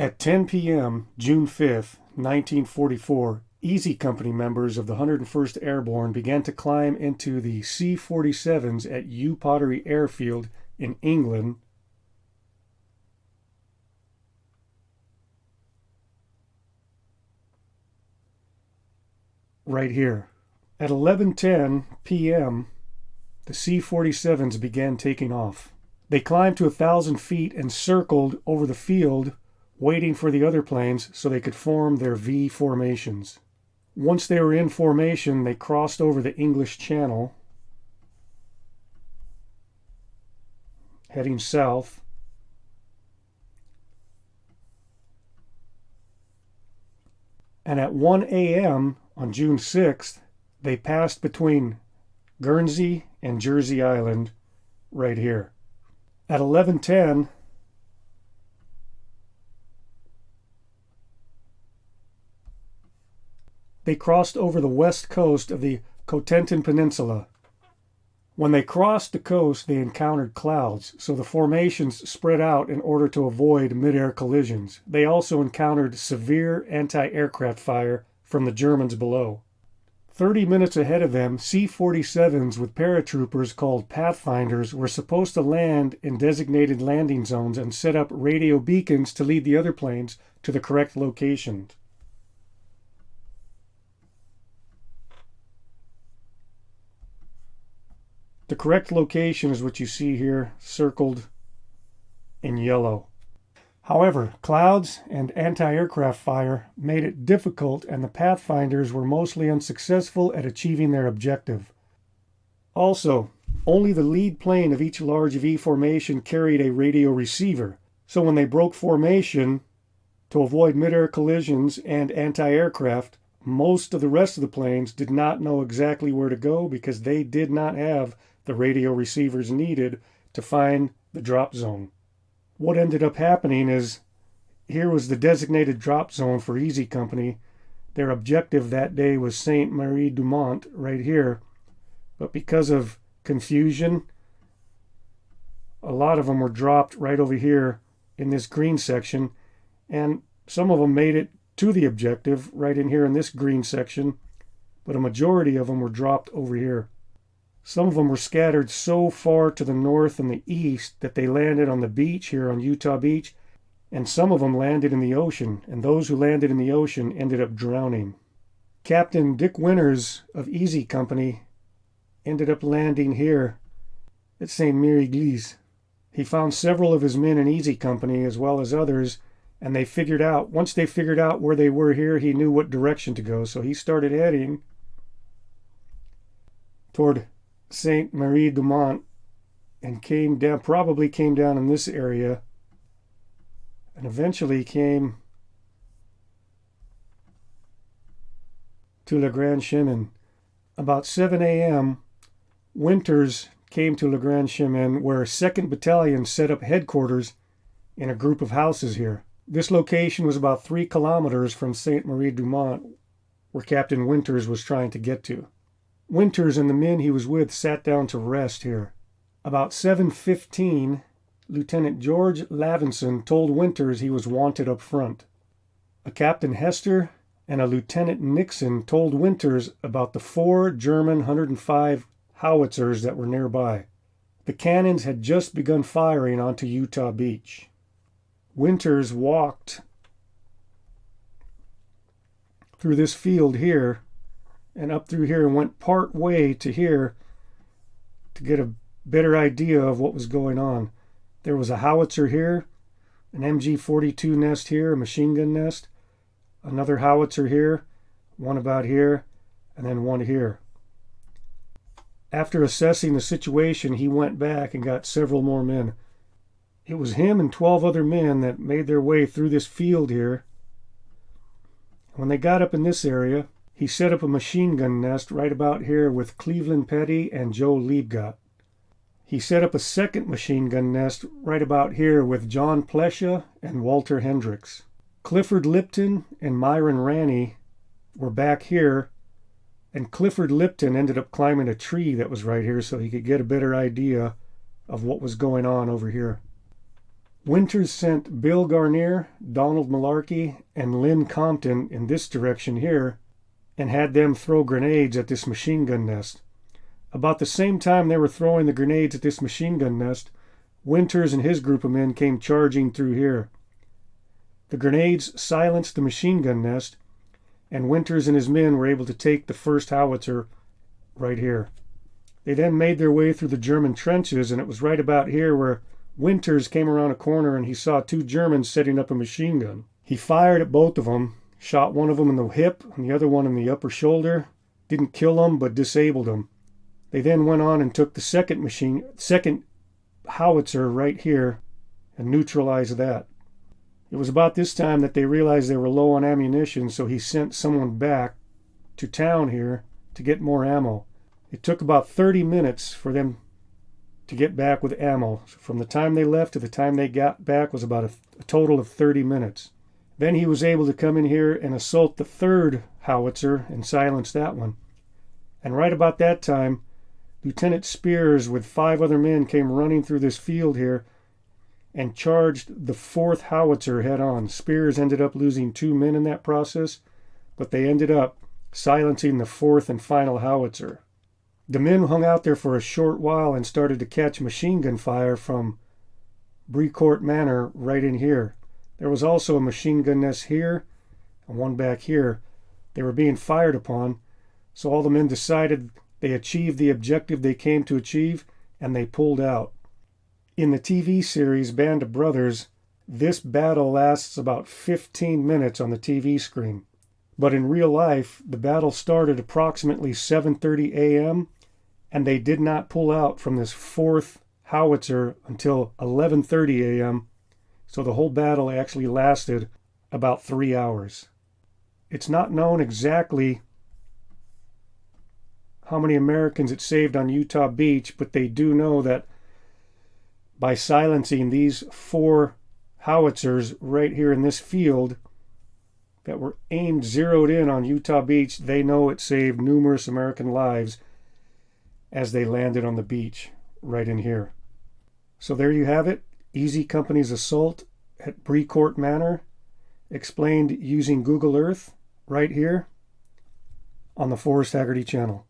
At 10 p.m., June 5th, 1944, Easy Company members of the 101st Airborne began to climb into the C-47s at Upottery Airfield in England. Right here. At 11:10 p.m., the C-47s began taking off. They climbed to 1,000 feet and circled over the field, waiting for the other planes so they could form their V formations. Once they were in formation, they crossed over the English Channel, heading south. And at 1 a.m. on June 6th, they passed between Guernsey and Jersey Island right here. At 11:10, they crossed over the west coast of the Cotentin Peninsula. When they crossed the coast, they encountered clouds, so the formations spread out in order to avoid mid-air collisions. They also encountered severe anti-aircraft fire from the Germans below. 30 minutes ahead of them, C-47s with paratroopers called Pathfinders were supposed to land in designated landing zones and set up radio beacons to lead the other planes to the correct locations. The correct location is what you see here, circled in yellow. However, clouds and anti-aircraft fire made it difficult, and the Pathfinders were mostly unsuccessful at achieving their objective. Also, only the lead plane of each large V formation carried a radio receiver, so when they broke formation to avoid mid-air collisions and anti-aircraft, most of the rest of the planes did not know exactly where to go because they did not have the radio receivers needed to find the drop zone. What ended up happening is, here was the designated drop zone for Easy Company. Their objective that day was Sainte-Marie-du-Mont, right here. But because of confusion, a lot of them were dropped right over here in this green section, and some of them made it to the objective right in here in this green section, but a majority of them were dropped over here. Some of them were scattered so far to the north and the east that they landed on the beach here on Utah Beach, and some of them landed in the ocean, and those who landed in the ocean ended up drowning. Captain Dick Winters of Easy Company ended up landing here at St. Mary-Église. He found several of his men in Easy Company as well as others, and once they figured out where they were here, he knew what direction to go, so he started heading toward Sainte-Marie-du-Mont and probably came down in this area and eventually came to Le Grand Chemin. About 7 a.m., Winters came to Le Grand Chemin, where 2nd Battalion set up headquarters in a group of houses here. This location was about 3 kilometers from Sainte-Marie-du-Mont, where Captain Winters was trying to get to. Winters and the men he was with sat down to rest here. About 7:15, Lieutenant George Lavinson told Winters he was wanted up front. A Captain Hester and a Lieutenant Nixon told Winters about the 4 German 105 Howitzers that were nearby. The cannons had just begun firing onto Utah Beach. Winters walked through this field here and up through here and went part way to here to get a better idea of what was going on. There was a howitzer here, an MG-42 nest here, a machine gun nest, another howitzer here, one about here, and then one here. After assessing the situation, he went back and got several more men. It was him and 12 other men that made their way through this field here. When they got up in this area, he set up a machine gun nest right about here with Cleveland Petty and Joe Liebgott. He set up a second machine gun nest right about here with John Plesha and Walter Hendricks. Clifford Lipton and Myron Ranney were back here, and Clifford Lipton ended up climbing a tree that was right here so he could get a better idea of what was going on over here. Winters sent Bill Garnier, Donald Malarkey, and Lynn Compton in this direction here and had them throw grenades at this machine gun nest. About the same time they were throwing the grenades at this machine gun nest, Winters and his group of men came charging through here. The grenades silenced the machine gun nest, and Winters and his men were able to take the first howitzer right here. They then made their way through the German trenches, and it was right about here where Winters came around a corner and he saw two Germans setting up a machine gun. He fired at both of them, shot one of them in the hip and the other one in the upper shoulder. Didn't kill them, but disabled them. They then went on and took the second howitzer right here and neutralized that. It was about this time that they realized they were low on ammunition, so he sent someone back to town here to get more ammo. It took about 30 minutes for them to get back with ammo. So from the time they left to the time they got back was about a total of 30 minutes. Then he was able to come in here and assault the third howitzer and silence that one. And right about that time, Lieutenant Spears with 5 other men came running through this field here and charged the fourth howitzer head on. Spears ended up losing 2 men in that process, but they ended up silencing the fourth and final howitzer. The men hung out there for a short while and started to catch machine gun fire from Brecourt Manor right in here. There was also a machine gun nest here and one back here. They were being fired upon, so all the men decided they achieved the objective they came to achieve, and they pulled out. In the TV series Band of Brothers, this battle lasts about 15 minutes on the TV screen. But in real life, the battle started approximately 7:30 a.m., and they did not pull out from this fourth howitzer until 11:30 a.m., so the whole battle actually lasted about 3 hours. It's not known exactly how many Americans it saved on Utah Beach, but they do know that by silencing these 4 howitzers right here in this field that were zeroed in on Utah Beach, they know it saved numerous American lives as they landed on the beach right in here. So there you have it. Easy Company's assault at Brecourt Manor, explained using Google Earth right here on the Forrest Haggerty channel.